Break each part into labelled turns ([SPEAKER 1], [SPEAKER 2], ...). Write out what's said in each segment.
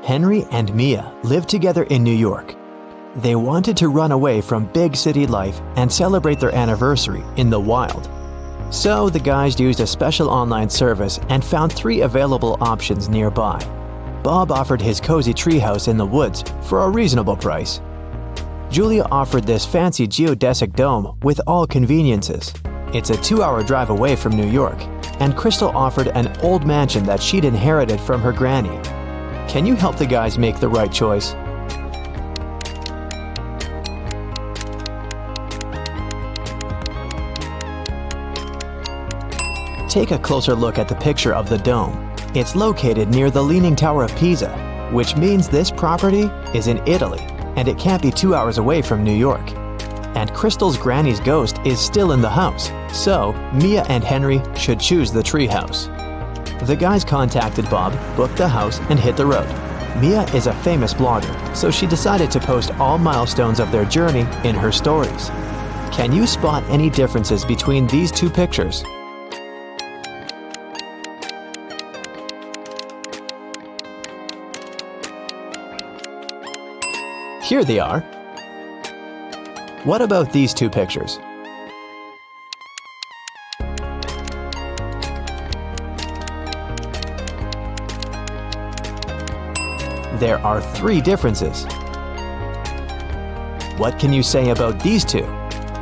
[SPEAKER 1] Henry and Mia lived together in New York. They wanted to run away from big city life and celebrate their anniversary in the wild. So the guys used a special online service and found 3 available options nearby. Bob offered his cozy treehouse in the woods for a reasonable price. Julia offered this fancy geodesic dome with all conveniences. It's a 2-hour drive away from New York. And Crystal offered an old mansion that she'd inherited from her granny. Can you help the guys make the right choice? Take a closer look at the picture of the dome. It's located near the Leaning Tower of Pisa, which means this property is in Italy, and it can't be 2 hours away from New York. And Crystal's granny's ghost is still in the house, so Mia and Henry should choose the treehouse. The guys contacted Bob, booked the house, and hit the road. Mia is a famous blogger, so she decided to post all milestones of their journey in her stories. Can you spot any differences between these 2 pictures? Here they are. What about these 2 pictures? There are 3 differences. What can you say about these 2?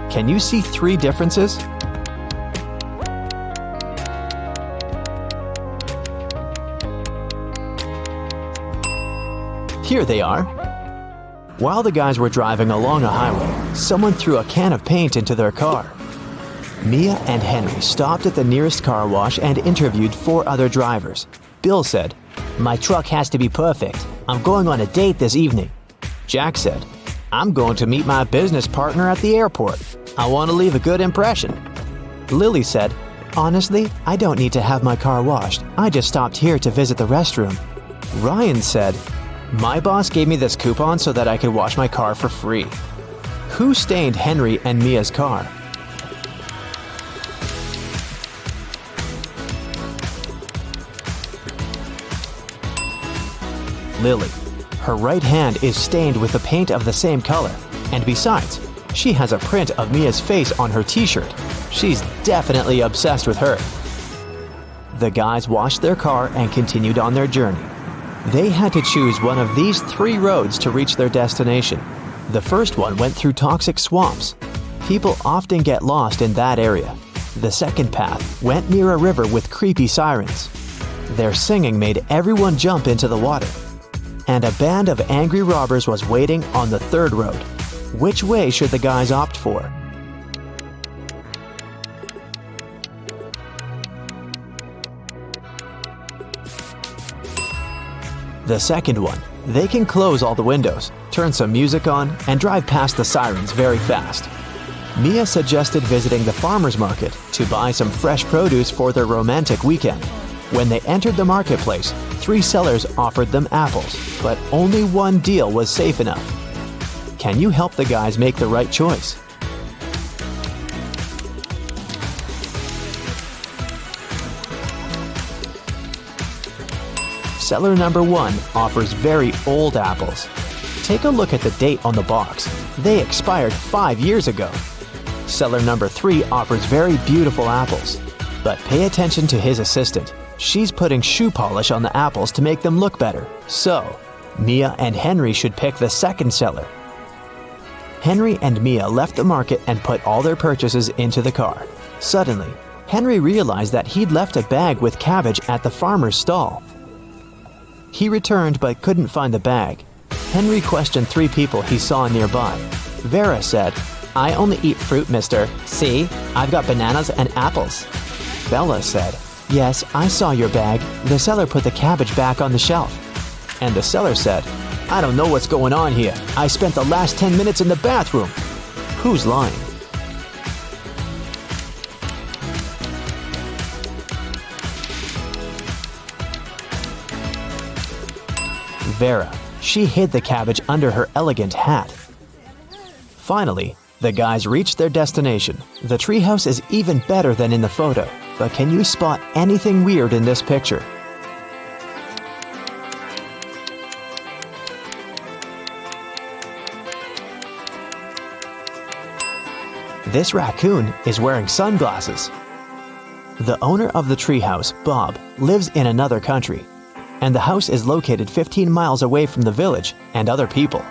[SPEAKER 1] Can you see 3 differences? Here they are. While the guys were driving along a highway, someone threw a can of paint into their car. Mia and Henry stopped at the nearest car wash and interviewed 4 other drivers. Bill said, "My truck has to be perfect. I'm going on a date this evening." Jack said, "I'm going to meet my business partner at the airport. I want to leave a good impression." Lily said, "Honestly, I don't need to have my car washed. I just stopped here to visit the restroom." Ryan said, "My boss gave me this coupon so that I could wash my car for free." Who stained Henry and Mia's car? Lily. Her right hand is stained with the paint of the same color, and besides, she has a print of Mia's face on her t-shirt. She's definitely obsessed with her. The guys washed their car and continued on their journey. They had to choose one of these 3 roads to reach their destination. The first one went through toxic swamps. People often get lost in that area. The second path went near a river with creepy sirens. Their singing made everyone jump into the water. And a band of angry robbers was waiting on the third road. Which way should the guys opt for? The second one. They can close all the windows, turn some music on, and drive past the sirens very fast. Mia suggested visiting the farmer's market to buy some fresh produce for their romantic weekend. When they entered the marketplace, 3 sellers offered them apples, but only one deal was safe enough. Can you help the guys make the right choice? Seller number 1 offers very old apples. Take a look at the date on the box. They expired 5 years ago. Seller number 3 offers very beautiful apples. But pay attention to his assistant. She's putting shoe polish on the apples to make them look better. So, Mia and Henry should pick the second seller. Henry and Mia left the market and put all their purchases into the car. Suddenly, Henry realized that he'd left a bag with cabbage at the farmer's stall. He returned but couldn't find the bag. Henry questioned 3 people he saw nearby. Vera said, "I only eat fruit, mister. See, I've got bananas and apples." Bella said, "Yes, I saw your bag. The seller put the cabbage back on the shelf." And the seller said, "I don't know what's going on here. I spent the last 10 minutes in the bathroom." Who's lying? Vera. She hid the cabbage under her elegant hat. Finally, the guys reached their destination. The treehouse is even better than in the photo, but can you spot anything weird in this picture? This raccoon is wearing sunglasses. The owner of the treehouse, Bob, lives in another country, and the house is located 15 miles away from the village and other people.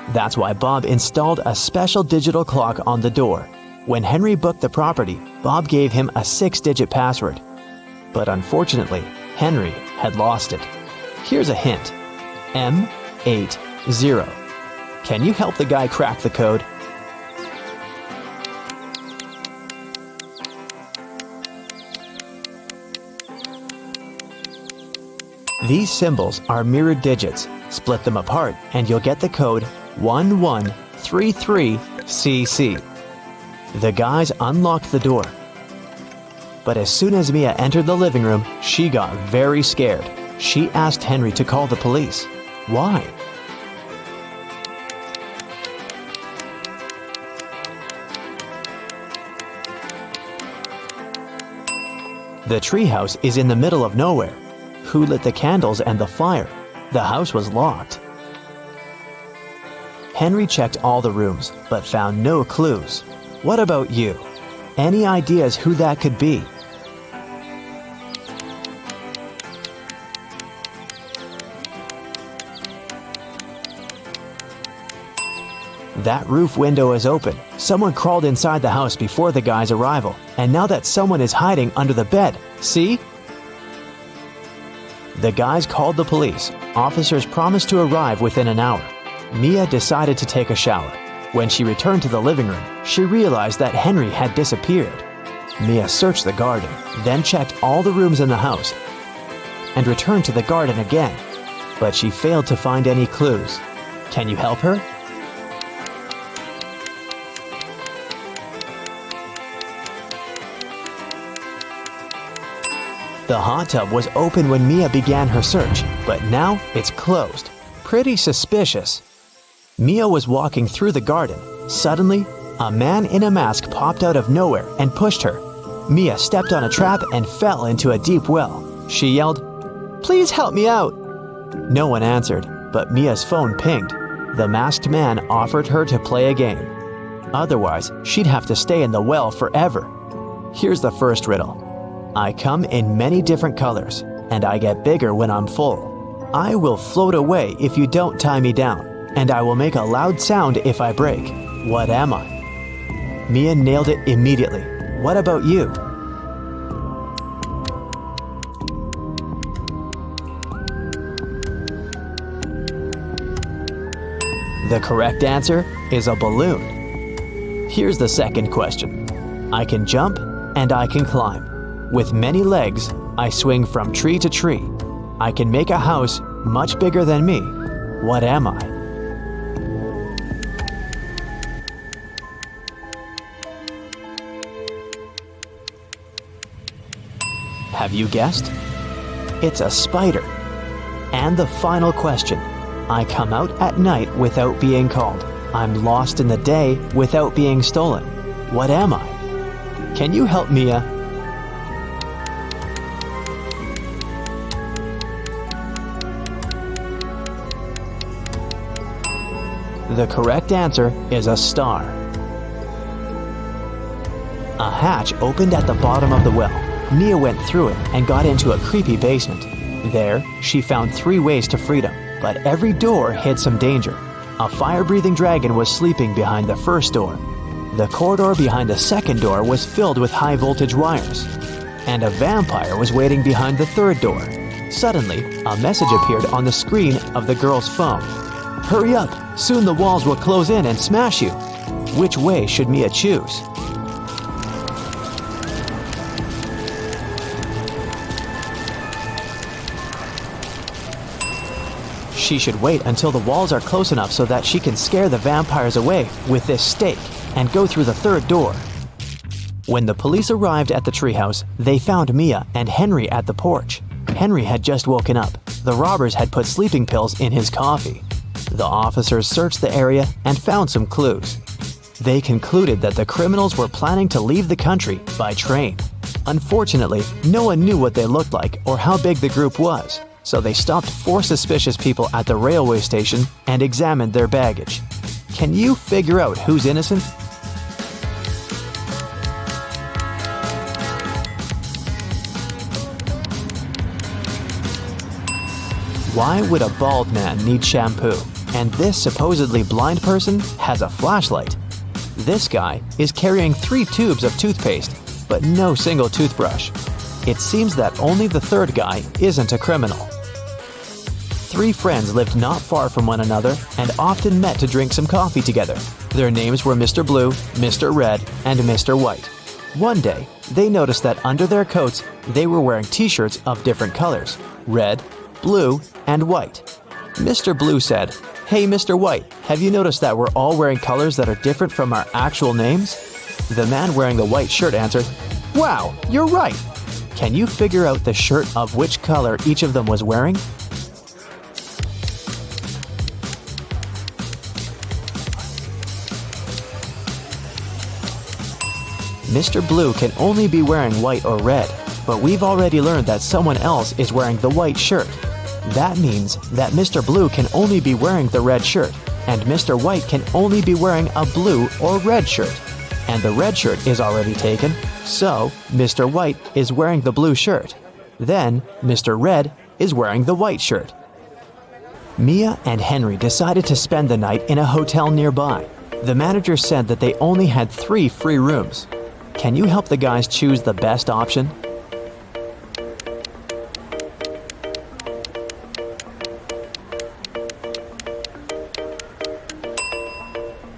[SPEAKER 1] That's why Bob installed a special digital clock on the door. When Henry booked the property, Bob gave him a 6-digit password. But unfortunately, Henry had lost it. Here's a hint. M80. Can you help the guy crack the code? These symbols are mirrored digits. Split them apart and you'll get the code 1133CC. The guys unlocked the door. But as soon as Mia entered the living room, she got very scared. She asked Henry to call the police. Why? The treehouse is in the middle of nowhere. Who lit the candles and the fire? The house was locked. Henry checked all the rooms, but found no clues. What about you? Any ideas who that could be? That roof window is open. Someone crawled inside the house before the guy's arrival, and now that someone is hiding under the bed. See? The guys called the police. Officers promised to arrive within an hour. Mia decided to take a shower. When she returned to the living room, she realized that Henry had disappeared. Mia searched the garden, then checked all the rooms in the house, and returned to the garden again. But she failed to find any clues. Can you help her? The hot tub was open when Mia began her search, but now it's closed. Pretty suspicious. Mia was walking through the garden. Suddenly, a man in a mask popped out of nowhere and pushed her. Mia stepped on a trap and fell into a deep well. She yelled, "Please help me out!" No one answered, but Mia's phone pinged. The masked man offered her to play a game. Otherwise, she'd have to stay in the well forever. Here's the first riddle. I come in many different colors, and I get bigger when I'm full. I will float away if you don't tie me down, and I will make a loud sound if I break. What am I? Mia nailed it immediately. What about you? The correct answer is a balloon. Here's the second question. I can jump and I can climb. With many legs, I swing from tree to tree. I can make a house much bigger than me. What am I? Have you guessed? It's a spider. And the final question. I come out at night without being called. I'm lost in the day without being stolen. What am I? Can you help Mia? The correct answer is a star. A hatch opened at the bottom of the well. Mia went through it and got into a creepy basement. There, she found 3 ways to freedom, but every door hid some danger. A fire-breathing dragon was sleeping behind the first door. The corridor behind the second door was filled with high-voltage wires. And a vampire was waiting behind the third door. Suddenly, a message appeared on the screen of the girl's phone. Hurry up! Soon the walls will close in and smash you. Which way should Mia choose? She should wait until the walls are close enough so that she can scare the vampires away with this stake and go through the third door. When the police arrived at the treehouse, they found Mia and Henry at the porch. Henry had just woken up. The robbers had put sleeping pills in his coffee. The officers searched the area and found some clues. They concluded that the criminals were planning to leave the country by train. Unfortunately, no one knew what they looked like or how big the group was, so they stopped 4 suspicious people at the railway station and examined their baggage. Can you figure out who's innocent? Why would a bald man need shampoo? And this supposedly blind person has a flashlight. This guy is carrying 3 tubes of toothpaste, but no single toothbrush. It seems that only the third guy isn't a criminal. 3 friends lived not far from one another and often met to drink some coffee together. Their names were Mr. Blue, Mr. Red, and Mr. White. One day, they noticed that under their coats, they were wearing t-shirts of different colors: red, blue, and white. Mr. Blue said, "Hey, Mr. White, have you noticed that we're all wearing colors that are different from our actual names?" The man wearing the white shirt answered, "Wow, you're right. Can you figure out the shirt of which color each of them was wearing?" Mr. Blue can only be wearing white or red, but we've already learned that someone else is wearing the white shirt. That means that Mr. Blue can only be wearing the red shirt, and Mr. White can only be wearing a blue or red shirt. And the red shirt is already taken, so Mr. White is wearing the blue shirt. Then Mr. Red is wearing the white shirt. Mia and Henry decided to spend the night in a hotel nearby. The manager said that they only had 3 free rooms. Can you help the guys choose the best option?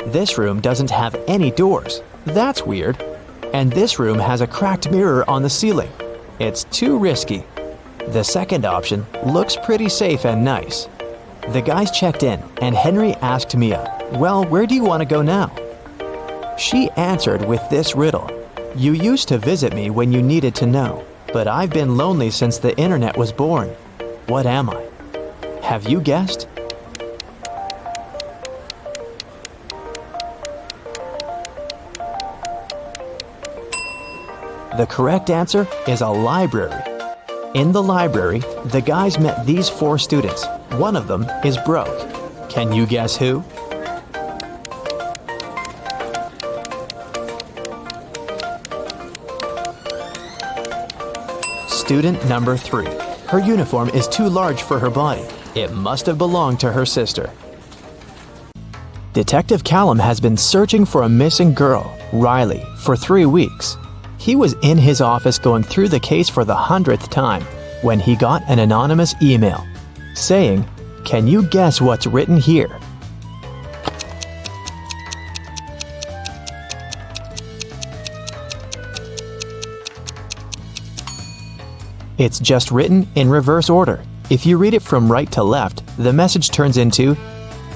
[SPEAKER 1] This room doesn't have any doors. That's weird. And this room has a cracked mirror on the ceiling. It's too risky. The second option looks pretty safe and nice. The guys checked in, and Henry asked Mia, "Well, where do you want to go now?" She answered with this riddle: "You used to visit me when you needed to know, but I've been lonely since the internet was born. What am I?" Have you guessed? The correct answer is a library. In the library, the guys met these 4 students. One of them is broke. Can you guess who? Student number 3. Her uniform is too large for her body. It must have belonged to her sister. Detective Callum has been searching for a missing girl, Riley, for 3 weeks. He was in his office going through the case for the 100th time when he got an anonymous email saying, "Can you guess what's written here?" It's just written in reverse order. If you read it from right to left, the message turns into,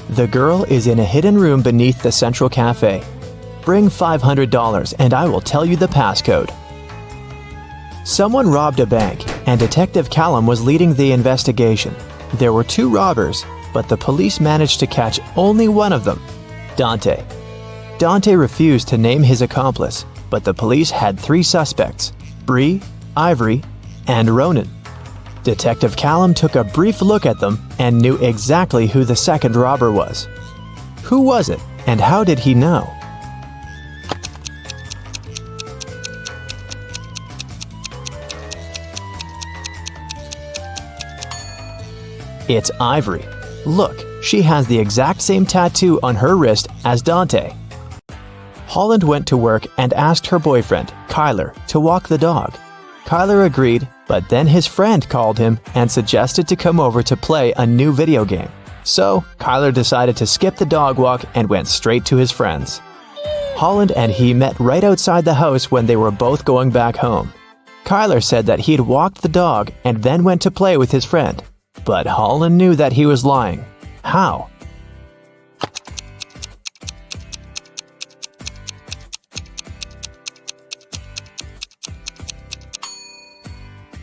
[SPEAKER 1] "The girl is in a hidden room beneath the Central Cafe. Bring $500 and I will tell you the passcode." Someone robbed a bank, and Detective Callum was leading the investigation. There were 2 robbers, but the police managed to catch only one of them, Dante. Dante refused to name his accomplice, but the police had 3 suspects, Bree, Ivory, and Ronan. Detective Callum took a brief look at them and knew exactly who the second robber was. Who was it, and how did he know? It's Ivory. Look, she has the exact same tattoo on her wrist as Dante. Holland went to work and asked her boyfriend, Kyler, to walk the dog. Kyler agreed, but then his friend called him and suggested to come over to play a new video game. So, Kyler decided to skip the dog walk and went straight to his friends. Holland and he met right outside the house when they were both going back home. Kyler said that he'd walked the dog and then went to play with his friend. But Holland knew that he was lying. How?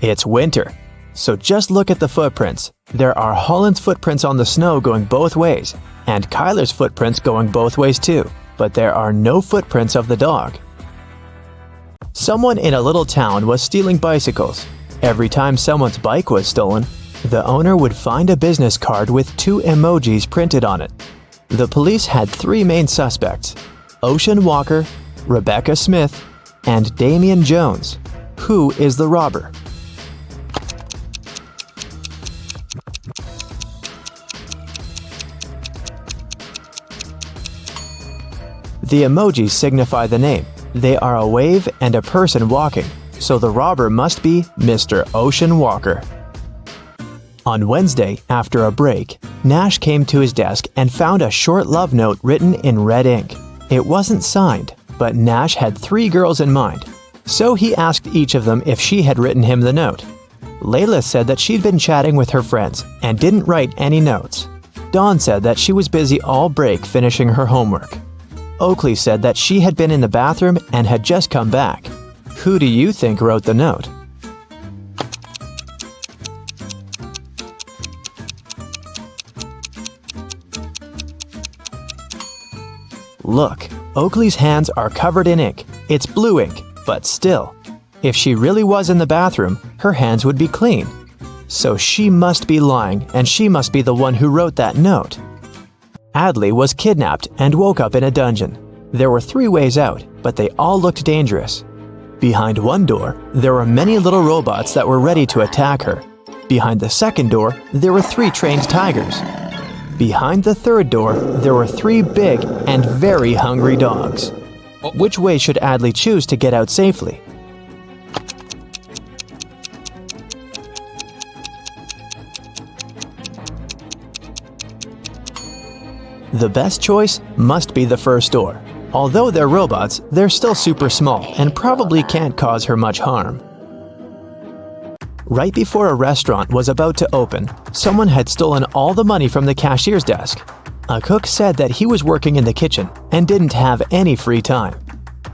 [SPEAKER 1] It's winter, so just look at the footprints. There are Holland's footprints on the snow going both ways, and Kyler's footprints going both ways too, but there are no footprints of the dog. Someone in a little town was stealing bicycles. Every time someone's bike was stolen, the owner would find a business card with 2 emojis printed on it. The police had 3 main suspects: Ocean Walker, Rebecca Smith, and Damian Jones. Who is the robber? The emojis signify the name. They are a wave and a person walking, so the robber must be Mr. Ocean Walker. On Wednesday, after a break, Nash came to his desk and found a short love note written in red ink. It wasn't signed, but Nash had 3 girls in mind, so he asked each of them if she had written him the note. Layla said that she'd been chatting with her friends and didn't write any notes. Dawn said that she was busy all break finishing her homework. Oakley said that she had been in the bathroom and had just come back. Who do you think wrote the note? Look, Oakley's hands are covered in ink. It's blue ink, but still. If she really was in the bathroom, her hands would be clean. So she must be lying, and she must be the one who wrote that note. Adley was kidnapped and woke up in a dungeon. There were 3 ways out, but they all looked dangerous. Behind one door, there were many little robots that were ready to attack her. Behind the second door, there were 3 trained tigers. Behind the third door, there were 3 big and very hungry dogs. Which way should Adley choose to get out safely? The best choice must be the first door. Although they're robots, they're still super small and probably can't cause her much harm. Right before a restaurant was about to open, someone had stolen all the money from the cashier's desk. A cook said that he was working in the kitchen and didn't have any free time.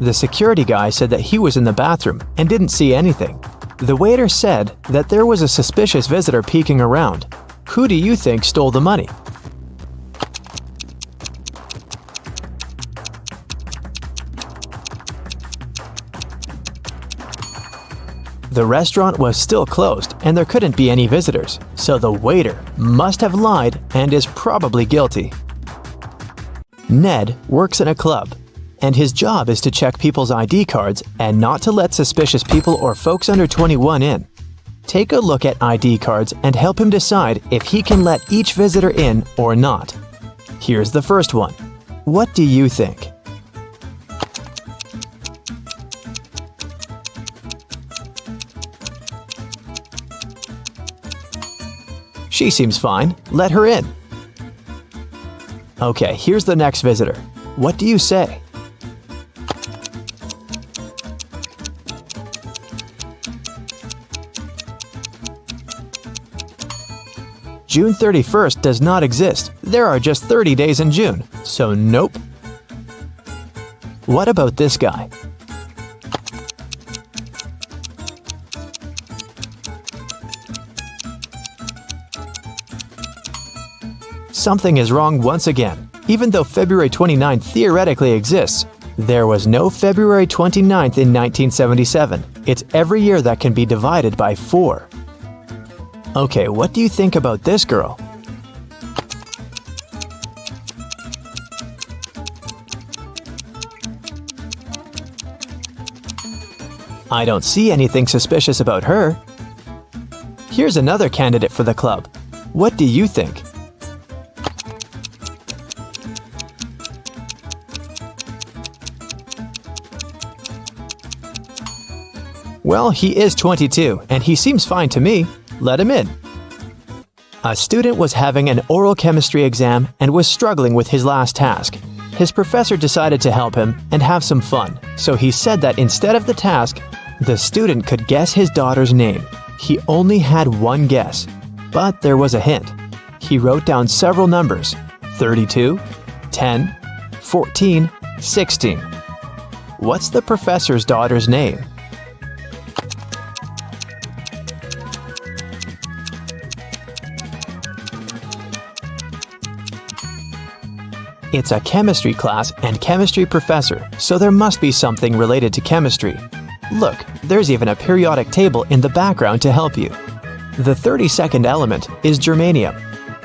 [SPEAKER 1] The security guy said that he was in the bathroom and didn't see anything. The waiter said that there was a suspicious visitor peeking around. Who do you think stole the money? The restaurant was still closed and there couldn't be any visitors, so the waiter must have lied and is probably guilty. Ned works in a club, and his job is to check people's ID cards and not to let suspicious people or folks under 21 in. Take a look at ID cards and help him decide if he can let each visitor in or not. Here's the first one. What do you think? She seems fine. Let her in. Okay, here's the next visitor. What do you say? June 31st does not exist. There are just 30 days in June, so nope. What about this guy? Something is wrong once again. Even though February 29th theoretically exists, there was no February 29th in 1977. It's every year that can be divided by 4. Okay, what do you think about this girl? I don't see anything suspicious about her. Here's another candidate for the club. What do you think? Well, he is 22, and he seems fine to me. Let him in. A student was having an oral chemistry exam and was struggling with his last task. His professor decided to help him and have some fun, so he said that instead of the task, the student could guess his daughter's name. He only had one guess, but there was a hint. He wrote down several numbers: 32, 10, 14, 16. What's the professor's daughter's name? It's a chemistry class and chemistry professor, so there must be something related to chemistry. Look, there's even a periodic table in the background to help you. The 32nd element is germanium,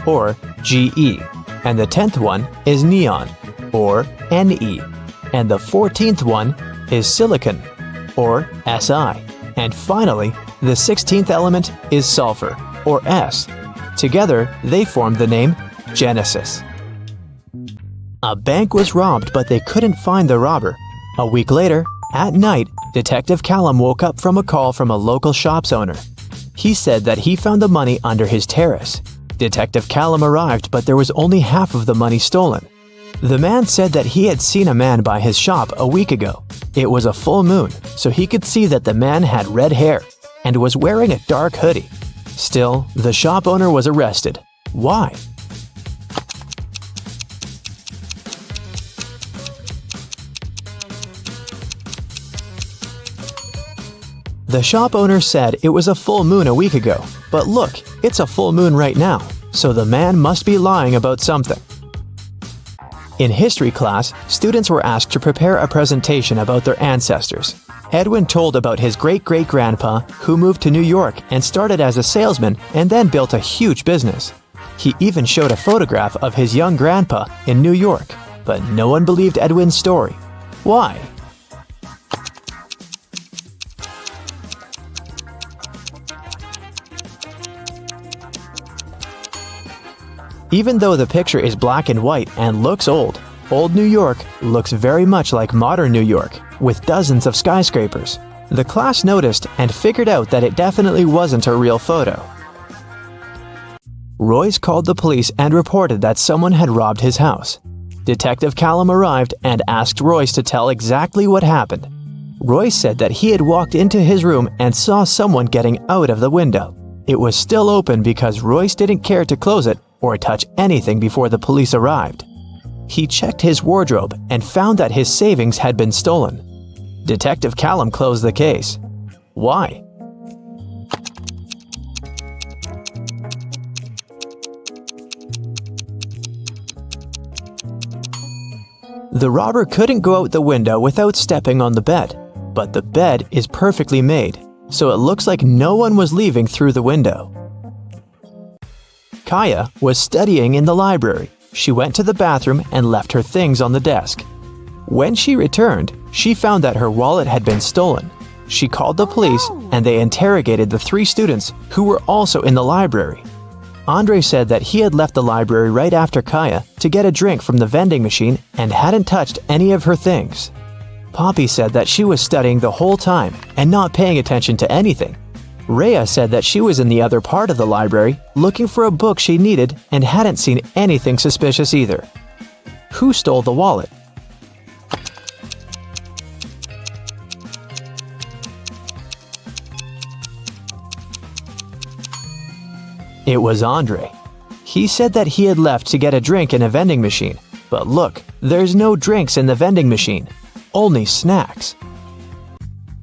[SPEAKER 1] or Ge, and the 10th one is neon, or Ne, and the 14th one is silicon, or Si, and finally, the 16th element is sulfur, or S. Together, they form the name Genesis. A bank was robbed, but they couldn't find the robber. A week later, at night, Detective Callum woke up from a call from a local shop's owner. He said that he found the money under his terrace. Detective Callum arrived, but there was only half of the money stolen. The man said that he had seen a man by his shop a week ago. It was a full moon, so he could see that the man had red hair and was wearing a dark hoodie. Still, the shop owner was arrested. Why? The shop owner said it was a full moon a week ago, but look, it's a full moon right now, so the man must be lying about something. In history class, students were asked to prepare a presentation about their ancestors. Edwin told about his great-great-grandpa who moved to New York and started as a salesman and then built a huge business. He even showed a photograph of his young grandpa in New York, but no one believed Edwin's story. Why? Even though the picture is black and white and looks old, old New York looks very much like modern New York, with dozens of skyscrapers. The class noticed and figured out that it definitely wasn't a real photo. Royce called the police and reported that someone had robbed his house. Detective Callum arrived and asked Royce to tell exactly what happened. Royce said that he had walked into his room and saw someone getting out of the window. It was still open because Royce didn't care to close it or touch anything before the police arrived. He checked his wardrobe and found that his savings had been stolen. Detective Callum closed the case. Why? The robber couldn't go out the window without stepping on the bed, but the bed is perfectly made, so it looks like no one was leaving through the window. Kaya was studying in the library. She went to the bathroom and left her things on the desk. When she returned, she found that her wallet had been stolen. She called the police and they interrogated the 3 students who were also in the library. Andre said that he had left the library right after Kaya to get a drink from the vending machine and hadn't touched any of her things. Poppy said that she was studying the whole time and not paying attention to anything. Rhea said that she was in the other part of the library looking for a book she needed and hadn't seen anything suspicious either. Who stole the wallet? It was Andre. He said that he had left to get a drink in a vending machine, but look, there's no drinks in the vending machine, only snacks.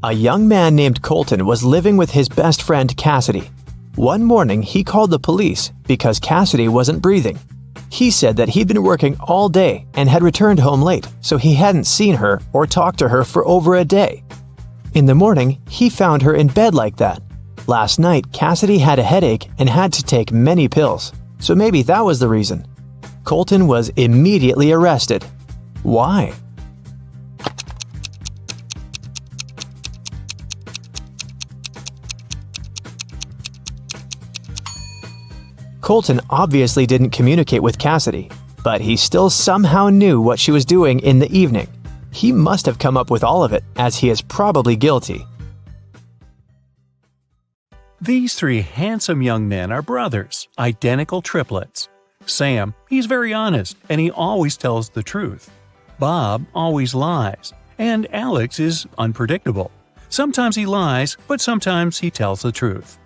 [SPEAKER 1] A young man named Colton was living with his best friend Cassidy. One morning, he called the police because Cassidy wasn't breathing. He said that he'd been working all day and had returned home late, so he hadn't seen her or talked to her for over a day. In the morning, he found her in bed like that. Last night, Cassidy had a headache and had to take many pills, so maybe that was the reason. Colton was immediately arrested. Why? Colton obviously didn't communicate with Cassidy, but he still somehow knew what she was doing in the evening. He must have come up with all of it, as he is probably guilty.
[SPEAKER 2] These 3 handsome young men are brothers, identical triplets. Sam, he's very honest, and he always tells the truth. Bob always lies, and Alex is unpredictable. Sometimes he lies, but sometimes he tells the truth.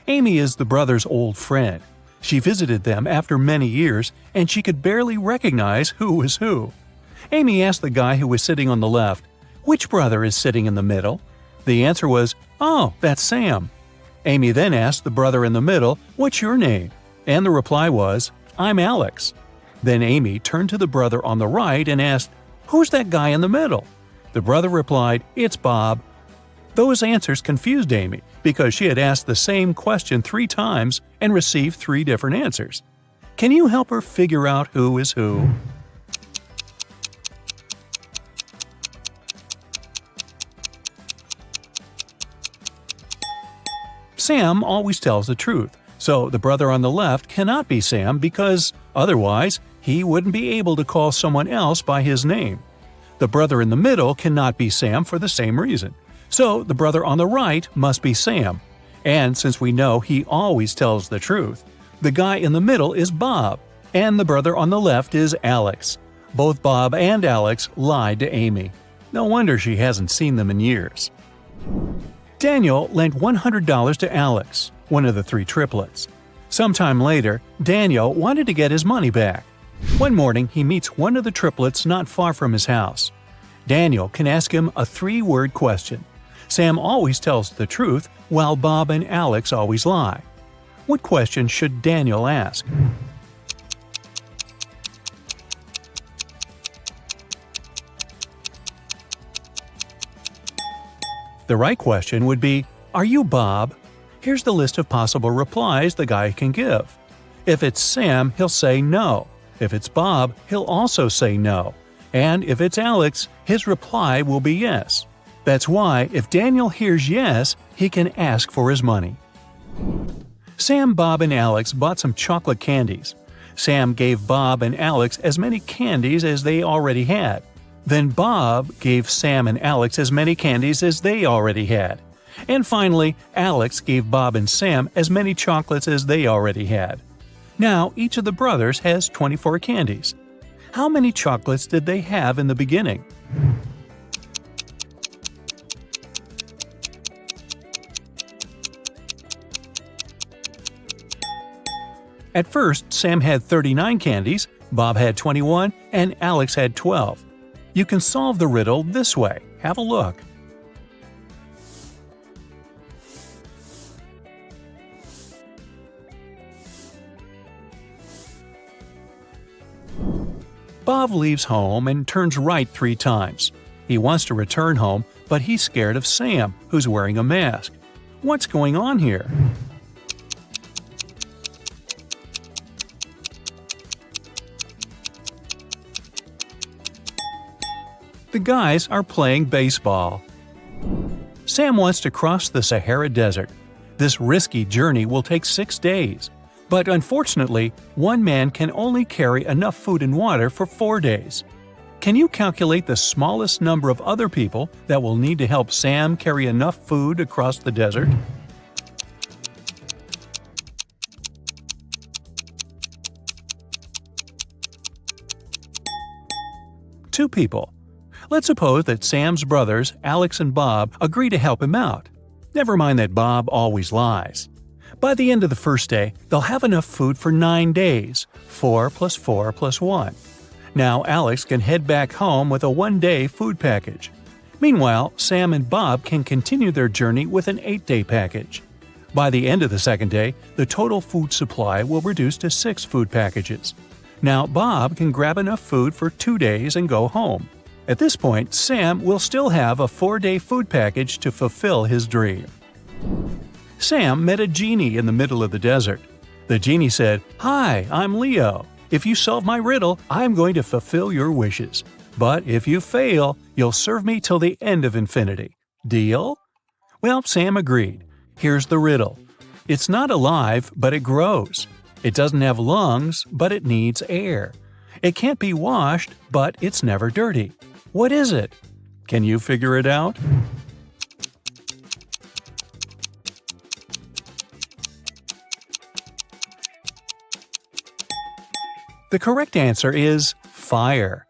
[SPEAKER 2] Amy is the brothers' old friend. She visited them after many years, and she could barely recognize who was who. Amy asked the guy who was sitting on the left, "Which brother is sitting in the middle?" The answer was, "Oh, that's Sam." Amy then asked the brother in the middle, "What's your name?" And the reply was, "I'm Alex." Then Amy turned to the brother on the right and asked, "Who's that guy in the middle?" The brother replied, "It's Bob." Those answers confused Amy because she had asked the same question 3 times and received 3 different answers. Can you help her figure out who is who? Sam always tells the truth, so the brother on the left cannot be Sam because, otherwise, he wouldn't be able to call someone else by his name. The brother in the middle cannot be Sam for the same reason. So the brother on the right must be Sam. And since we know he always tells the truth, the guy in the middle is Bob, and the brother on the left is Alex. Both Bob and Alex lied to Amy. No wonder she hasn't seen them in years. Daniel lent $100 to Alex, one of the three triplets. Sometime later, Daniel wanted to get his money back. One morning, he meets one of the triplets not far from his house. Daniel can ask him a 3-word question. Sam always tells the truth, while Bob and Alex always lie. What question should Daniel ask? The right question would be, "Are you Bob?" Here's the list of possible replies the guy can give. If it's Sam, he'll say no. If it's Bob, he'll also say no. And if it's Alex, his reply will be yes. That's why, if Daniel hears yes, he can ask for his money. Sam, Bob, and Alex bought some chocolate candies. Sam gave Bob and Alex as many candies as they already had. Then Bob gave Sam and Alex as many candies as they already had. And finally, Alex gave Bob and Sam as many chocolates as they already had. Now, each of the brothers has 24 candies. How many chocolates did they have in the beginning? At first, Sam had 39 candies, Bob had 21, and Alex had 12. You can solve the riddle this way. Have a look. Bob leaves home and turns right 3 times. He wants to return home, but he's scared of Sam, who's wearing a mask. What's going on here? The guys are playing baseball. Sam wants to cross the Sahara Desert. This risky journey will take 6 days. But unfortunately, one man can only carry enough food and water for 4 days. Can you calculate the smallest number of other people that will need to help Sam carry enough food across the desert? Two people. Let's suppose that Sam's brothers, Alex and Bob, agree to help him out. Never mind that Bob always lies. By the end of the first day, they'll have enough food for 9 days, 4 plus 4 plus 1. Now Alex can head back home with a 1-day food package. Meanwhile, Sam and Bob can continue their journey with an 8-day package. By the end of the second day, the total food supply will reduce to 6 food packages. Now Bob can grab enough food for 2 days and go home. At this point, Sam will still have a 4-day food package to fulfill his dream. Sam met a genie in the middle of the desert. The genie said, "Hi, I'm Leo. If you solve my riddle, I'm going to fulfill your wishes. But if you fail, you'll serve me till the end of infinity. Deal?" Well, Sam agreed. Here's the riddle. It's not alive, but it grows. It doesn't have lungs, but it needs air. It can't be washed, but it's never dirty. What is it? Can you figure it out? The correct answer is fire.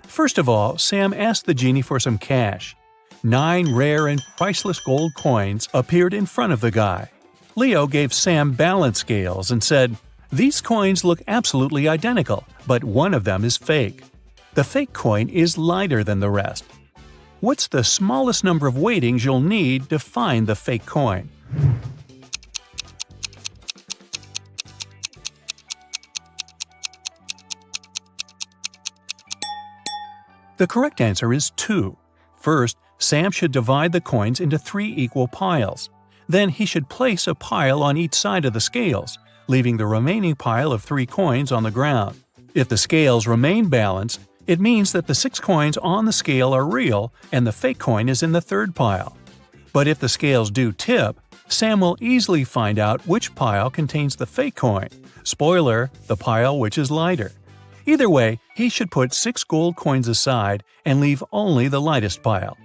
[SPEAKER 2] First of all, Sam asked the genie for some cash. 9 rare and priceless gold coins appeared in front of the guy. Leo gave Sam balance scales and said, "These coins look absolutely identical, but one of them is fake. The fake coin is lighter than the rest. What's the smallest number of weightings you'll need to find the fake coin?" The correct answer is 2. First, Sam should divide the coins into 3 equal piles. Then he should place a pile on each side of the scales, leaving the remaining pile of 3 coins on the ground. If the scales remain balanced, it means that the 6 coins on the scale are real and the fake coin is in the third pile. But if the scales do tip, Sam will easily find out which pile contains the fake coin. Spoiler, the pile which is lighter. Either way, he should put 6 gold coins aside and leave only the lightest pile.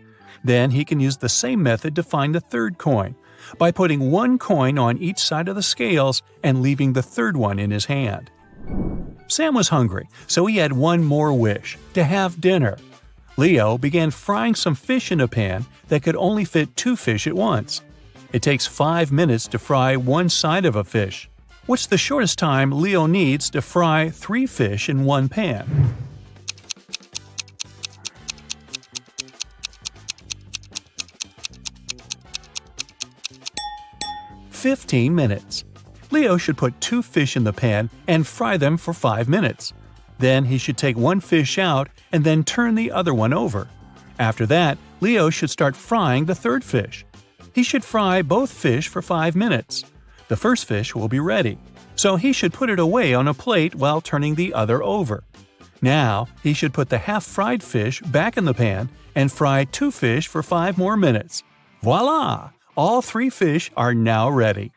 [SPEAKER 2] Then he can use the same method to find the third coin, by putting 1 coin on each side of the scales and leaving the third one in his hand. Sam was hungry, so he had one more wish – to have dinner. Leo began frying some fish in a pan that could only fit 2 fish at once. It takes 5 minutes to fry one side of a fish. What's the shortest time Leo needs to fry 3 fish in one pan? "15 minutes. Leo should put 2 fish in the pan and fry them for 5 minutes. Then he should take 1 fish out and then turn the other one over. After that, Leo should start frying the third fish. He should fry both fish for 5 minutes. The first fish will be ready, so he should put it away on a plate while turning the other over. Now, he should put the half-fried fish back in the pan and fry 2 fish for 5 more minutes. Voila! All 3 fish are now ready."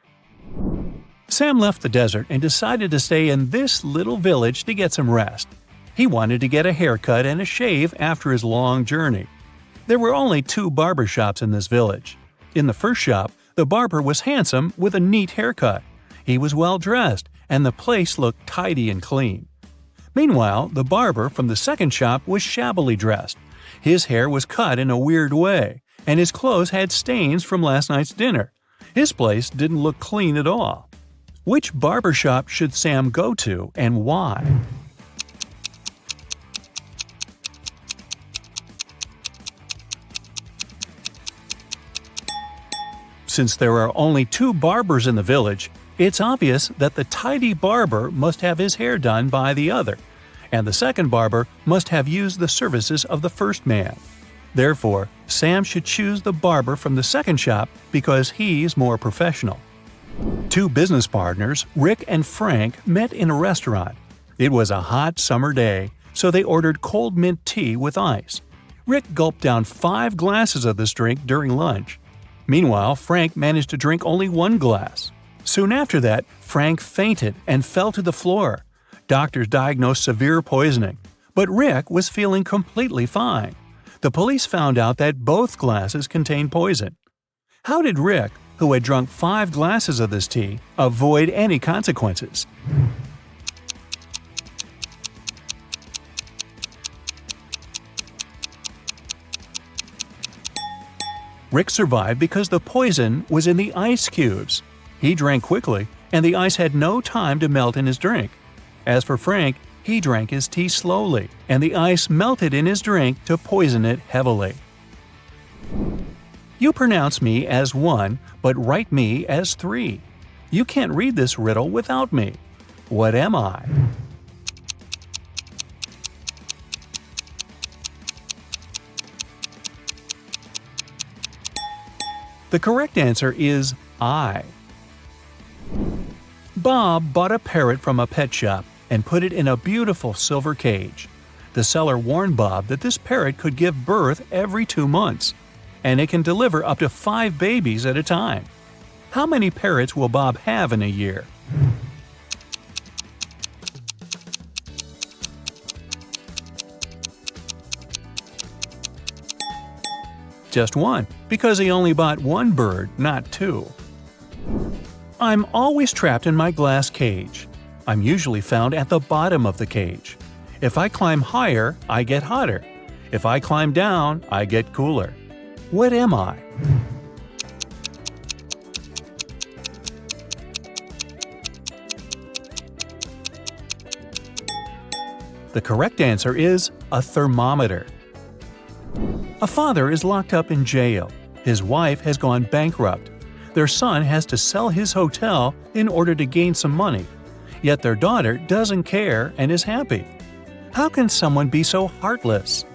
[SPEAKER 2] Sam left the desert and decided to stay in this little village to get some rest. He wanted to get a haircut and a shave after his long journey. There were only 2 barber shops in this village. In the first shop, the barber was handsome with a neat haircut. He was well dressed, and the place looked tidy and clean. Meanwhile, the barber from the second shop was shabbily dressed. His hair was cut in a weird way, and his clothes had stains from last night's dinner. His place didn't look clean at all. Which barber shop should Sam go to, and why? Since there are only 2 barbers in the village, it's obvious that the tidy barber must have his hair done by the other, and the second barber must have used the services of the first man. Therefore, Sam should choose the barber from the second shop because he's more professional. 2 business partners, Rick and Frank, met in a restaurant. It was a hot summer day, so they ordered cold mint tea with ice. Rick gulped down 5 glasses of this drink during lunch. Meanwhile, Frank managed to drink only 1 glass. Soon after that, Frank fainted and fell to the floor. Doctors diagnosed severe poisoning, but Rick was feeling completely fine. The police found out that both glasses contained poison. How did Rick, who had drunk 5 glasses of this tea, avoid any consequences? Rick survived because the poison was in the ice cubes. He drank quickly, and the ice had no time to melt in his drink. As for Frank, he drank his tea slowly, and the ice melted in his drink to poison it heavily. You pronounce me as 1, but write me as 3. You can't read this riddle without me. What am I? The correct answer is I. Bob bought a parrot from a pet shop and put it in a beautiful silver cage. The seller warned Bob that this parrot could give birth every 2 months, and it can deliver up to 5 babies at a time. How many parrots will Bob have in a year? Just 1, because he only bought 1 bird, not 2. I'm always trapped in my glass cage. I'm usually found at the bottom of the cage. If I climb higher, I get hotter. If I climb down, I get cooler. What am I? The correct answer is a thermometer. A father is locked up in jail. His wife has gone bankrupt. Their son has to sell his hotel in order to gain some money. Yet their daughter doesn't care and is happy. How can someone be so heartless?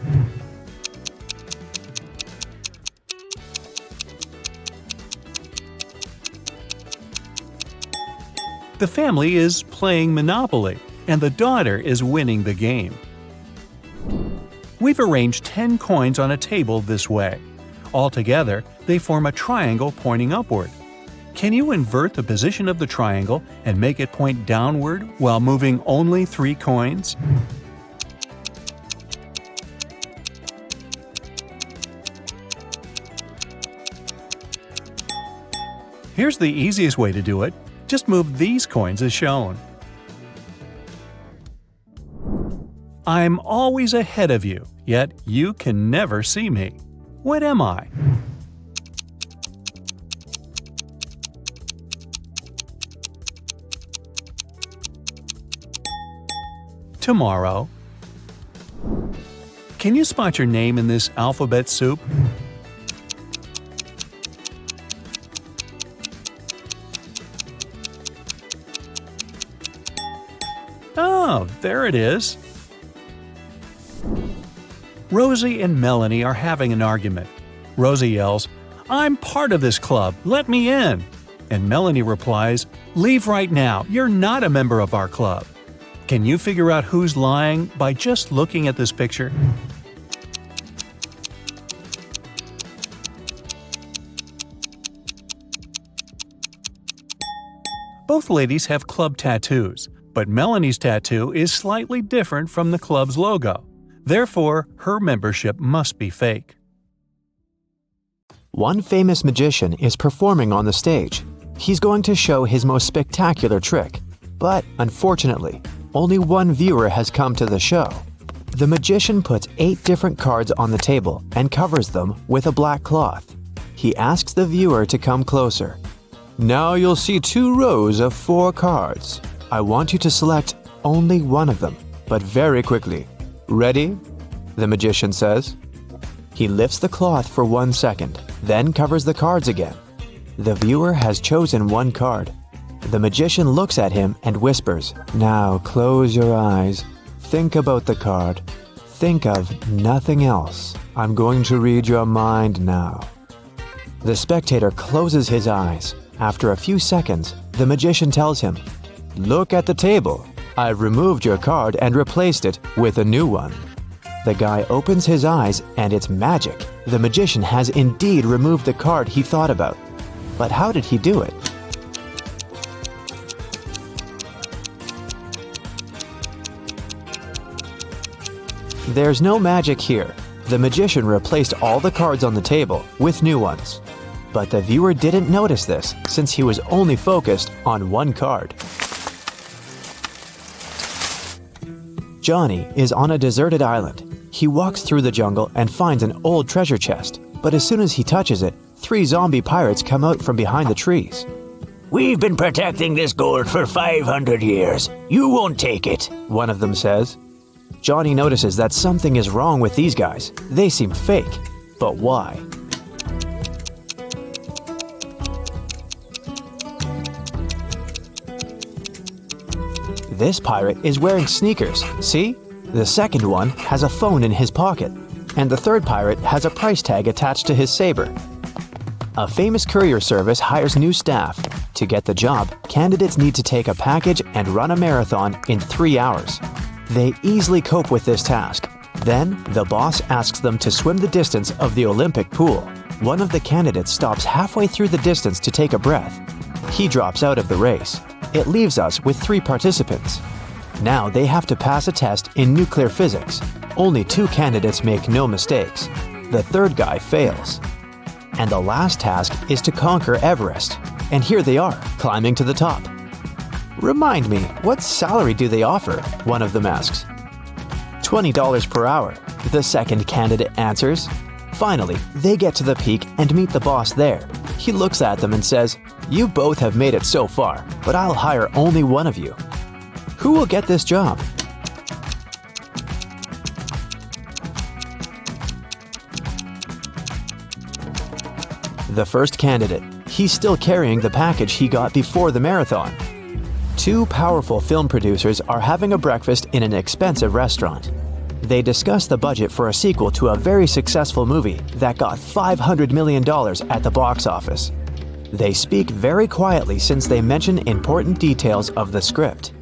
[SPEAKER 2] The family is playing Monopoly, and the daughter is winning the game. We've arranged 10 coins on a table this way. Altogether, they form a triangle pointing upward. Can you invert the position of the triangle and make it point downward while moving only 3 coins? Here's the easiest way to do it. Just move these coins as shown. I'm always ahead of you, yet you can never see me. What am I? Tomorrow. Can you spot your name in this alphabet soup? Oh, there it is. Rosie and Melanie are having an argument. Rosie yells, "I'm part of this club, let me in!" And Melanie replies, "Leave right now, you're not a member of our club." Can you figure out who's lying by just looking at this picture? Both ladies have club tattoos, but Melanie's tattoo is slightly different from the club's logo. Therefore, her membership must be fake.
[SPEAKER 1] One famous magician is performing on the stage. He's going to show his most spectacular trick. But, unfortunately, only one viewer has come to the show. The magician puts 8 different cards on the table and covers them with a black cloth. He asks the viewer to come closer. "Now you'll see 2 rows of 4 cards. I want you to select only one of them, but very quickly. Ready?" the magician says. He lifts the cloth for 1 second, then covers the cards again. The viewer has chosen one card. The magician looks at him and whispers, "Now close your eyes. Think about the card. Think of nothing else. I'm going to read your mind now." The spectator closes his eyes. After a few seconds, the magician tells him, "Look at the table. I've removed your card and replaced it with a new one." The guy opens his eyes and it's magic. The magician has indeed removed the card he thought about. But how did he do it? There's no magic here. The magician replaced all the cards on the table with new ones. But the viewer didn't notice this since he was only focused on one card. Johnny is on a deserted island. He walks through the jungle and finds an old treasure chest. But as soon as he touches it, 3 zombie pirates come out from behind the trees.
[SPEAKER 3] "We've been protecting this gold for 500 years. You won't take it,"
[SPEAKER 1] one of them says. Johnny notices that something is wrong with these guys. They seem fake. But why? This pirate is wearing sneakers, see? The second one has a phone in his pocket, and the third pirate has a price tag attached to his saber. A famous courier service hires new staff. To get the job, candidates need to take a package and run a marathon in 3 hours. They easily cope with this task. Then, the boss asks them to swim the distance of the Olympic pool. One of the candidates stops halfway through the distance to take a breath. He drops out of the race. It leaves us with 3 participants. Now they have to pass a test in nuclear physics. Only 2 candidates make no mistakes. The third guy fails. And the last task is to conquer Everest. And here they are, climbing to the top. "Remind me, what salary do they offer?" one of them asks. $20 per hour, the second candidate answers. Finally, they get to the peak and meet the boss there. He looks at them and says, "You both have made it so far, but I'll hire only one of you. Who will get this job?" The first candidate. He's still carrying the package he got before the marathon. 2 powerful film producers are having a breakfast in an expensive restaurant. They discuss the budget for a sequel to a very successful movie that got $500 million at the box office. They speak very quietly since they mention important details of the script.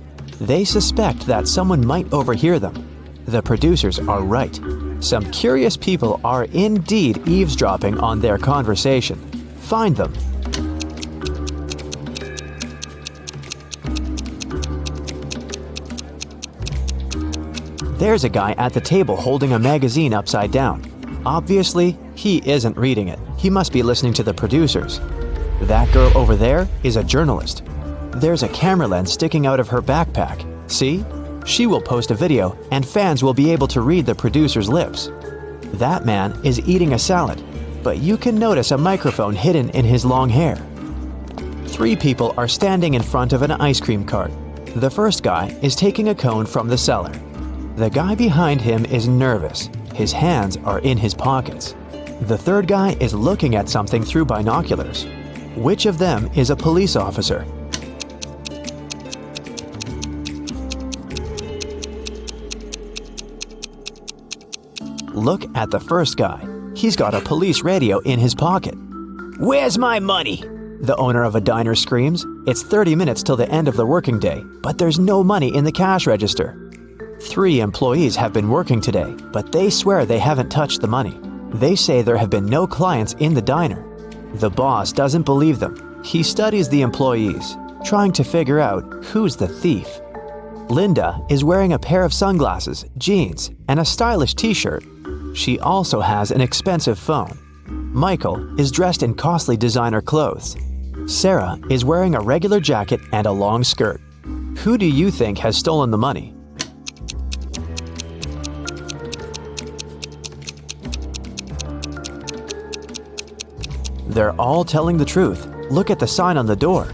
[SPEAKER 1] They suspect that someone might overhear them. The producers are right. Some curious people are indeed eavesdropping on their conversation. Find them. There's a guy at the table holding a magazine upside down. Obviously, he isn't reading it. He must be listening to the producers. That girl over there is a journalist. There's a camera lens sticking out of her backpack. See? She will post a video and fans will be able to read the producer's lips. That man is eating a salad, but you can notice a microphone hidden in his long hair. 3 people are standing in front of an ice cream cart. The first guy is taking a cone from the seller. The guy behind him is nervous. His hands are in his pockets. The third guy is looking at something through binoculars. Which of them is a police officer? Look at the first guy. He's got a police radio in his pocket.
[SPEAKER 3] Where's my money?
[SPEAKER 1] The owner of a diner screams. It's 30 minutes till the end of the working day, but there's no money in the cash register. 3 employees have been working today, but they swear they haven't touched the money. They say there have been no clients in the diner. The boss doesn't believe them. He studies the employees, trying to figure out who's the thief. Linda is wearing a pair of sunglasses, jeans, and a stylish t-shirt. She also has an expensive phone. Michael is dressed in costly designer clothes. Sarah is wearing a regular jacket and a long skirt. Who do you think has stolen the money? They're all telling the truth. Look at the sign on the door.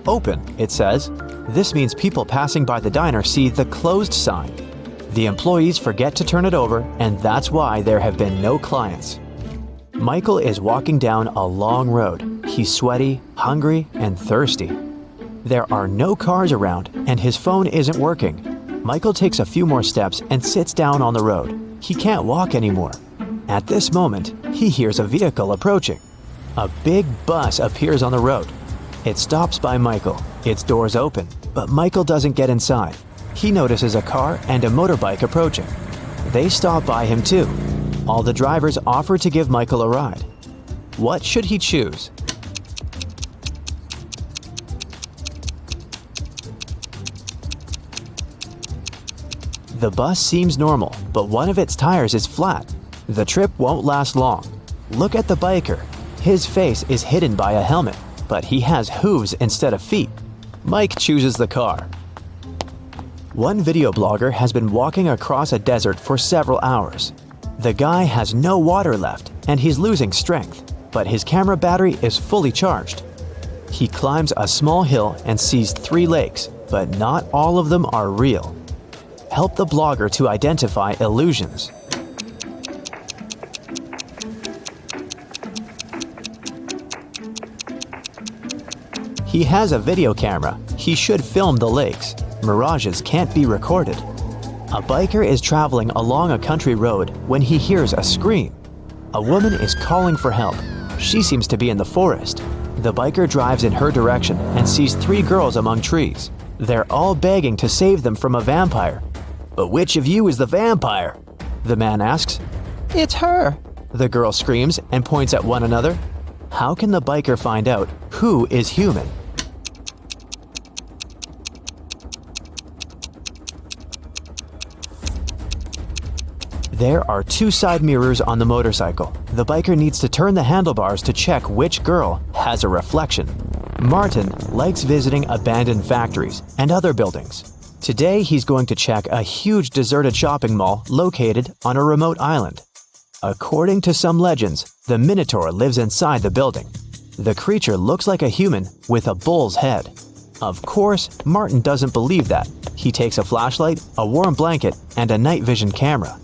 [SPEAKER 1] Open, it says. This means people passing by the diner see the closed sign. The employees forget to turn it over, and that's why there have been no clients. Michael is walking down a long road. He's sweaty, hungry, and thirsty. There are no cars around, and his phone isn't working. Michael takes a few more steps and sits down on the road. He can't walk anymore. At this moment, he hears a vehicle approaching. A big bus appears on the road. It stops by Michael. Its doors open, but Michael doesn't get inside. He notices a car and a motorbike approaching. They stop by him too. All the drivers offer to give Michael a ride. What should he choose? The bus seems normal, but one of its tires is flat. The trip won't last long. Look at the biker. His face is hidden by a helmet, but he has hooves instead of feet. Mike chooses the car. One video blogger has been walking across a desert for several hours. The guy has no water left, and he's losing strength, but his camera battery is fully charged. He climbs a small hill and sees 3 lakes, but not all of them are real. Help the blogger to identify illusions. He has a video camera. He should film the lakes. Mirages can't be recorded. A biker is traveling along a country road when he hears a scream. A woman is calling for help. She seems to be in the forest. The biker drives in her direction and sees 3 girls among trees. They're all begging to save them from a vampire.
[SPEAKER 3] But which of you is the vampire?
[SPEAKER 1] The man asks. It's her, the girl screams and points at one another. How can the biker find out who is human? There are 2 side mirrors on the motorcycle. The biker needs to turn the handlebars to check which girl has a reflection. Martin likes visiting abandoned factories and other buildings. Today he's going to check a huge deserted shopping mall located on a remote island. According to some legends, the Minotaur lives inside the building. The creature looks like a human with a bull's head. Of course, Martin doesn't believe that. He takes a flashlight, a warm blanket, and a night vision camera.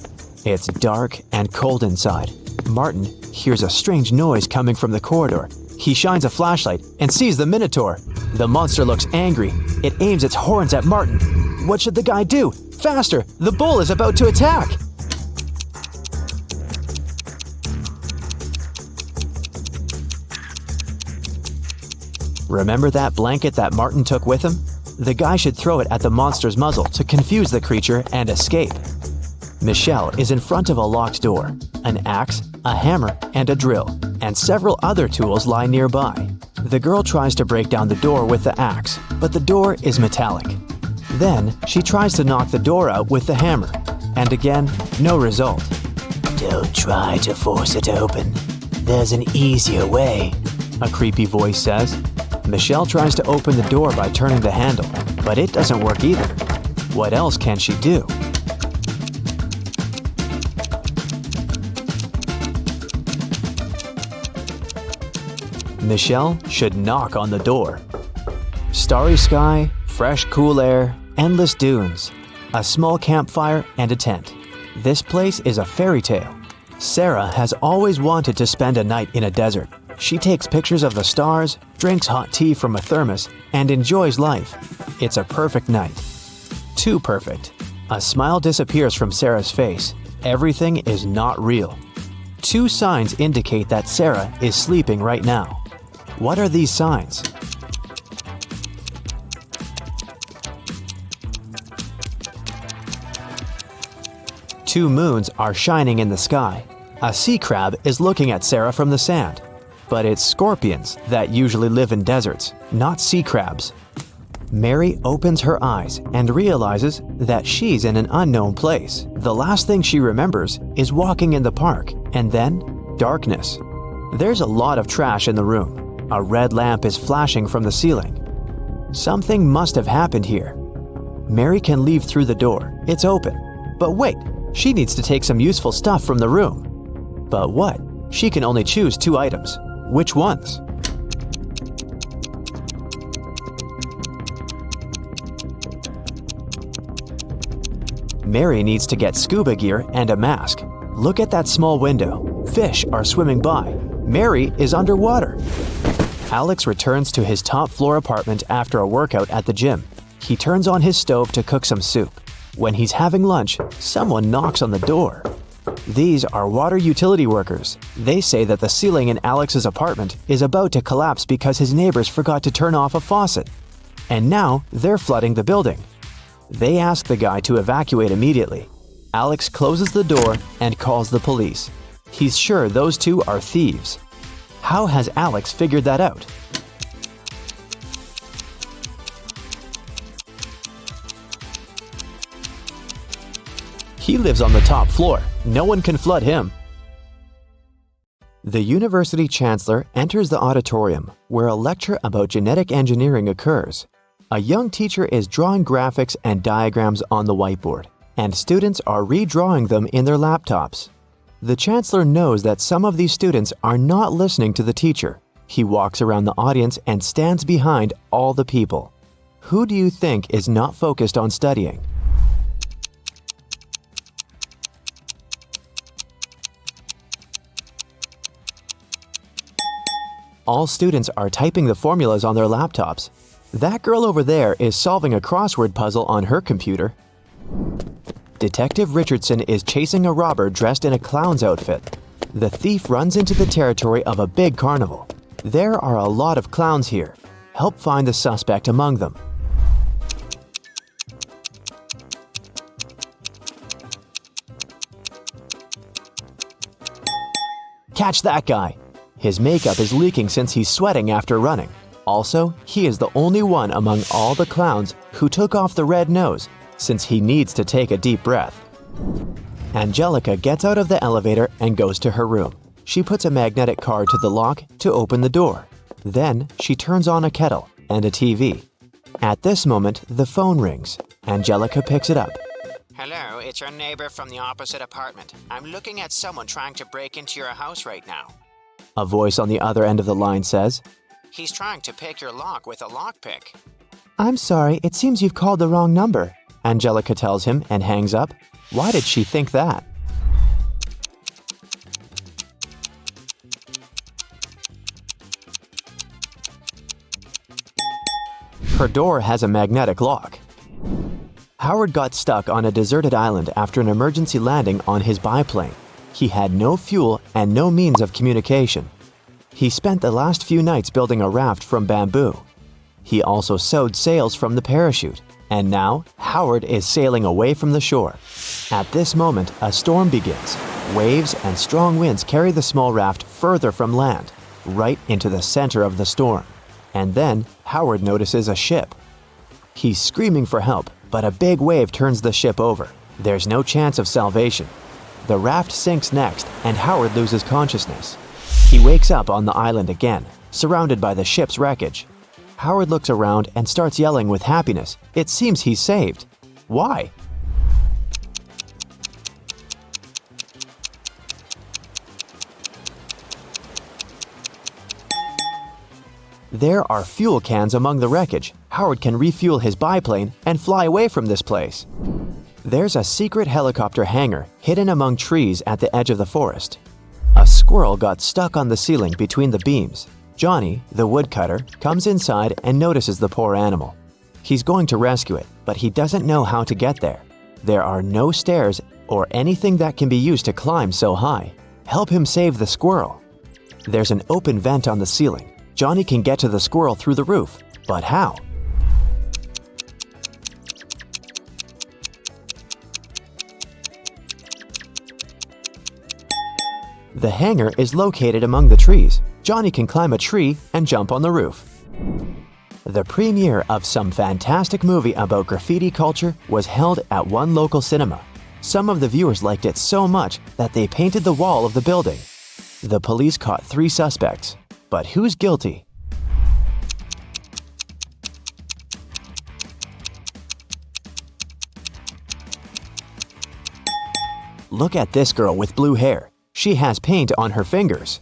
[SPEAKER 1] It's dark and cold inside. Martin hears a strange noise coming from the corridor. He shines a flashlight and sees the Minotaur. The monster looks angry. It aims its horns at Martin. What should the guy do? Faster! The bull is about to attack! Remember that blanket that Martin took with him? The guy should throw it at the monster's muzzle to confuse the creature and escape. Michelle is in front of a locked door. An axe, a hammer, and a drill, and several other tools lie nearby. The girl tries to break down the door with the axe, but the door is metallic. Then, she tries to knock the door out with the hammer. And again, no result.
[SPEAKER 3] Don't try to force it open. There's an easier way,
[SPEAKER 1] A creepy voice says. Michelle tries to open the door by turning the handle, but it doesn't work either. What else can she do? Michelle should knock on the door. Starry sky, fresh cool air, endless dunes, a small campfire, and a tent. This place is a fairy tale. Sarah has always wanted to spend a night in a desert. She takes pictures of the stars, drinks hot tea from a thermos, and enjoys life. It's a perfect night. Too perfect. A smile disappears from Sarah's face. Everything is not real. Two signs indicate that Sarah is sleeping right now. What are these signs? Two moons are shining in the sky. A sea crab is looking at Sarah from the sand. But it's scorpions that usually live in deserts, not sea crabs. Mary opens her eyes and realizes that she's in an unknown place. The last thing she remembers is walking in the park, and then darkness. There's a lot of trash in the room. A red lamp is flashing from the ceiling. Something must have happened here. Mary can leave through the door. It's open. But wait, she needs to take some useful stuff from the room. But what? She can only choose 2 items. Which ones? Mary needs to get scuba gear and a mask. Look at that small window. Fish are swimming by. Mary is underwater. Alex returns to his top-floor apartment after a workout at the gym. He turns on his stove to cook some soup. When he's having lunch, someone knocks on the door. These are water utility workers. They say that the ceiling in Alex's apartment is about to collapse because his neighbors forgot to turn off a faucet. And now they're flooding the building. They ask the guy to evacuate immediately. Alex closes the door and calls the police. He's sure those two are thieves. How has Alex figured that out? He lives on the top floor. No one can flood him. The university chancellor enters the auditorium where a lecture about genetic engineering occurs. A young teacher is drawing graphics and diagrams on the whiteboard, and students are redrawing them in their laptops. The chancellor knows that some of these students are not listening to the teacher. He walks around the audience and stands behind all the people. Who do you think is not focused on studying? All students are typing the formulas on their laptops. That girl over there is solving a crossword puzzle on her computer. Detective Richardson is chasing a robber dressed in a clown's outfit. The thief runs into the territory of a big carnival. There are a lot of clowns here. Help find the suspect among them. Catch that guy! His makeup is leaking since he's sweating after running. Also, he is the only one among all the clowns who took off the red nose, since he needs to take a deep breath. Angelica gets out of the elevator and goes to her room. She puts a magnetic card to the lock to open the door. Then, she turns on a kettle and a TV. At this moment, the phone rings. Angelica picks it up.
[SPEAKER 4] Hello, it's your neighbor from the opposite apartment. I'm looking at someone trying to break into your house right now.
[SPEAKER 1] A voice on the other end of the line says,
[SPEAKER 4] He's trying to pick your lock with a lockpick.
[SPEAKER 1] I'm sorry, it seems you've called the wrong number, Angelica tells him and hangs up. Why did she think that? Her door has a magnetic lock. Howard got stuck on a deserted island after an emergency landing on his biplane. He had no fuel and no means of communication. He spent the last few nights building a raft from bamboo. He also sewed sails from the parachute, and now Howard is sailing away from the shore. At this moment, a storm begins. Waves and strong winds carry the small raft further from land, right into the center of the storm. And then Howard notices a ship. He's screaming for help, but a big wave turns the ship over. There's no chance of salvation. The raft sinks next, and Howard loses consciousness. He wakes up on the island again, surrounded by the ship's wreckage. Howard looks around and starts yelling with happiness. It seems he's saved. Why? There are fuel cans among the wreckage. Howard can refuel his biplane and fly away from this place. There's a secret helicopter hangar hidden among trees at the edge of the forest. A squirrel got stuck on the ceiling between the beams. Johnny, the woodcutter, comes inside and notices the poor animal. He's going to rescue it, but he doesn't know how to get there. There are no stairs or anything that can be used to climb so high. Help him save the squirrel. There's an open vent on the ceiling. Johnny can get to the squirrel through the roof, but how? The hangar is located among the trees. Johnny can climb a tree and jump on the roof. The premiere of some fantastic movie about graffiti culture was held at one local cinema. Some of the viewers liked it so much that they painted the wall of the building. The police caught 3 suspects. But who's guilty? Look at this girl with blue hair. She has paint on her fingers.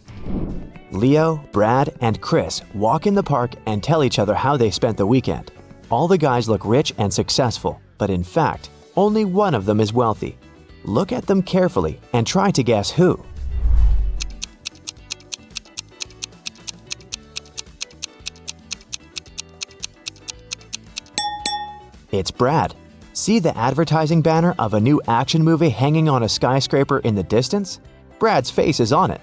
[SPEAKER 1] Leo, Brad, and Chris walk in the park and tell each other how they spent the weekend. All the guys look rich and successful, but in fact, only one of them is wealthy. Look at them carefully and try to guess who. It's Brad. See the advertising banner of a new action movie hanging on a skyscraper in the distance? Brad's face is on it.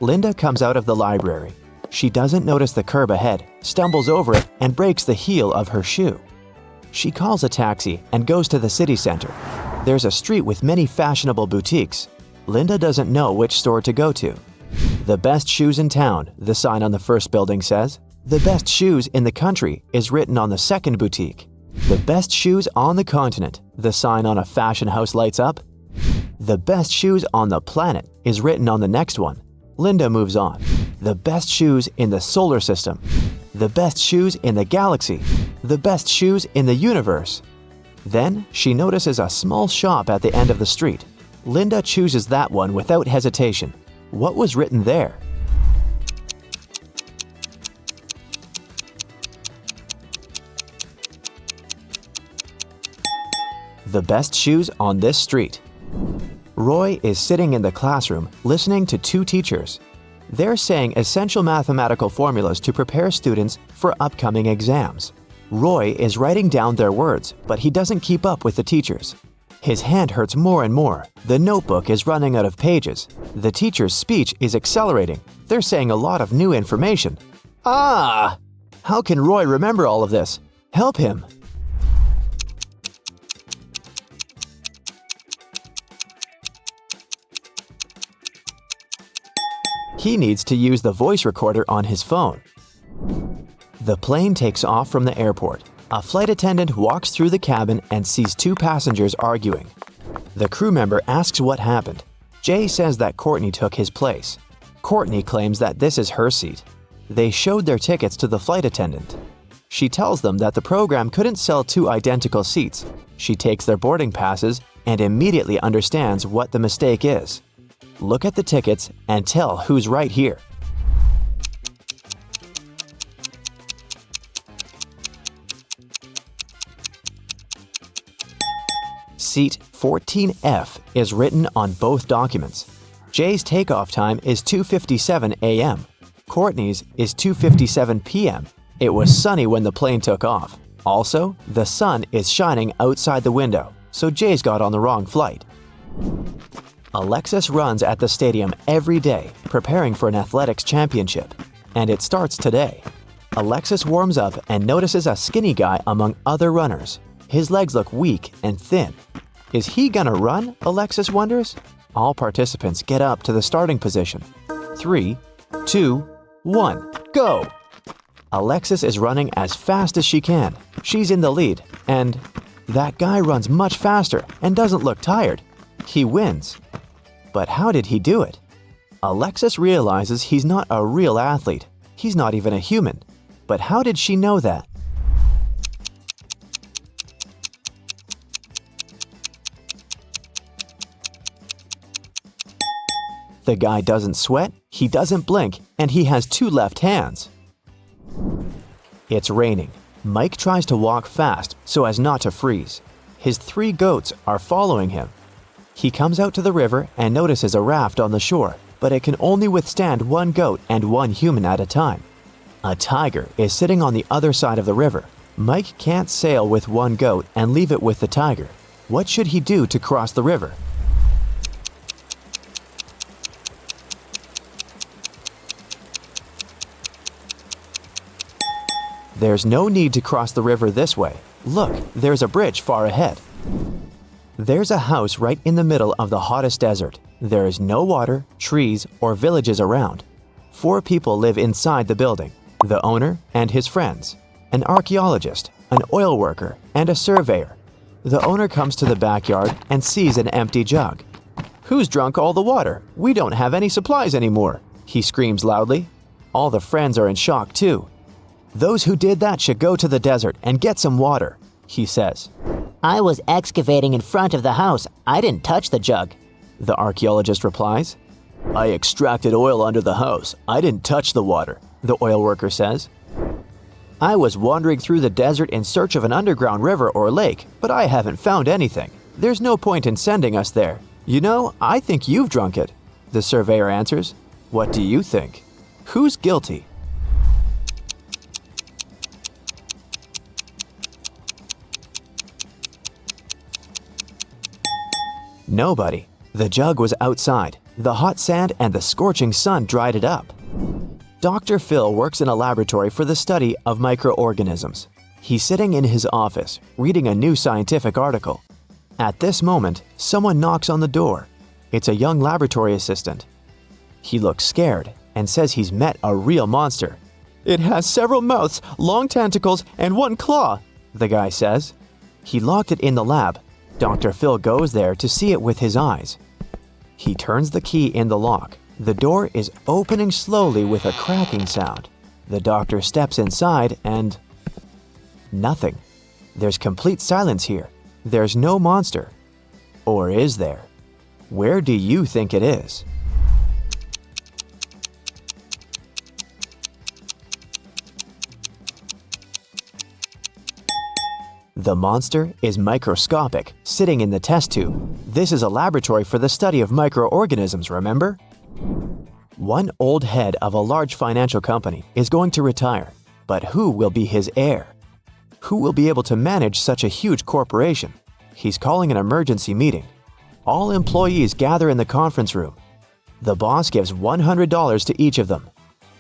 [SPEAKER 1] Linda comes out of the library. She doesn't notice the curb ahead, stumbles over it, and breaks the heel of her shoe. She calls a taxi and goes to the city center. There's a street with many fashionable boutiques. Linda doesn't know which store to go to. The best shoes in town, the sign on the first building says. The best shoes in the country is written on the second boutique. The best shoes on the continent, the sign on a fashion house lights up. The best shoes on the planet is written on the next one. Linda moves on. The best shoes in the solar system. The best shoes in the galaxy. The best shoes in the universe. Then she notices a small shop at the end of the street. Linda chooses that one without hesitation. What was written there? The best shoes on this street. Roy is sitting in the classroom listening to 2 teachers. They're saying essential mathematical formulas to prepare students for upcoming exams. Roy is writing down their words, but he doesn't keep up with the teachers. His hand hurts more and more. The notebook is running out of pages. The teacher's speech is accelerating. They're saying a lot of new information. Ah! How can Roy remember all of this? Help him! He needs to use the voice recorder on his phone. The plane takes off from the airport. A flight attendant walks through the cabin and sees 2 passengers arguing. The crew member asks what happened. Jay says that Courtney took his place. Courtney claims that this is her seat. They showed their tickets to the flight attendant. She tells them that the program couldn't sell 2 identical seats. She takes their boarding passes and immediately understands what the mistake is. Look at the tickets and tell who's right here. Seat 14F is written on both documents. Jay's takeoff time is 2:57 a.m. Courtney's is 2:57 p.m. It was sunny when the plane took off. Also, the sun is shining outside the window, so Jay's got on the wrong flight. Alexis runs at the stadium every day, preparing for an athletics championship. And it starts today. Alexis warms up and notices a skinny guy among other runners. His legs look weak and thin. Is he gonna run? Alexis wonders. All participants get up to the starting position. 3, 2, 1, go! Alexis is running as fast as she can. She's in the lead, and That guy runs much faster and doesn't look tired. He wins. But how did he do it? Alexis realizes he's not a real athlete. He's not even a human. But how did she know that? The guy doesn't sweat, he doesn't blink, and he has 2 left hands. It's raining. Mike tries to walk fast so as not to freeze. His 3 goats are following him. He comes out to the river and notices a raft on the shore, but it can only withstand 1 goat and 1 human at a time. A tiger is sitting on the other side of the river. Mike can't sail with 1 goat and leave it with the tiger. What should he do to cross the river? There's no need to cross the river this way. Look, there's a bridge far ahead. There's a house right in the middle of the hottest desert. There is no water, trees, or villages around. 4 people live inside the building: the owner and his friends, an archaeologist, an oil worker, and a surveyor. The owner comes to the backyard and sees an empty jug. "Who's drunk all the water? We don't have any supplies anymore," he screams loudly. All the friends are in shock too. "Those who did that should go to the desert and get some water," he says.
[SPEAKER 5] "I was excavating in front of the house. I didn't touch the jug,"
[SPEAKER 1] the archaeologist replies. "I extracted oil under the house. I didn't touch the water," the oil worker says. "I was wandering through the desert in search of an underground river or lake, but I haven't found anything. There's no point in sending us there. You know, I think you've drunk it," the surveyor answers. "What do you think? Who's guilty?" Nobody. The jug was outside. The hot sand and the scorching sun dried it up. Dr. Phil works in a laboratory for the study of microorganisms. He's sitting in his office, reading a new scientific article. At this moment, someone knocks on the door. It's a young laboratory assistant. He looks scared and says he's met a real monster. "It has several mouths, long tentacles, and 1 claw," the guy says. He locked it in the lab. Dr. Phil goes there to see it with his eyes. He turns the key in the lock. The door is opening slowly with a cracking sound. The doctor steps inside and... nothing. There's complete silence here. There's no monster. Or is there? Where do you think it is? The monster is microscopic, sitting in the test tube. This is a laboratory for the study of microorganisms, remember? One old head of a large financial company is going to retire, but who will be his heir? Who will be able to manage such a huge corporation? He's calling an emergency meeting. All employees gather in the conference room. The boss gives $100 to each of them.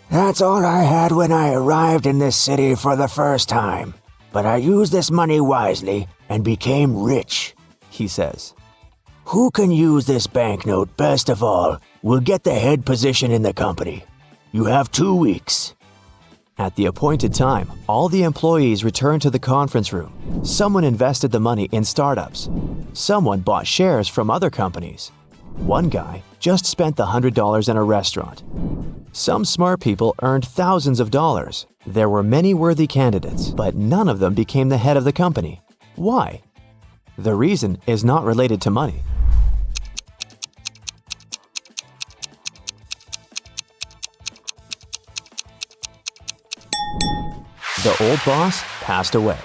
[SPEAKER 3] That's all I had when I arrived in this city for the first time. But I used this money wisely and became rich,
[SPEAKER 1] he says.
[SPEAKER 3] Who can use this banknote best of all will get the head position in the company. You have 2 weeks.
[SPEAKER 1] At the appointed time, all the employees return to the conference room. Someone invested the money in startups. Someone bought shares from other companies. One guy just spent the $100 in a restaurant. Some smart people earned thousands of dollars. There were many worthy candidates, but none of them became the head of the company. Why? The reason is not related to money. The old boss passed away.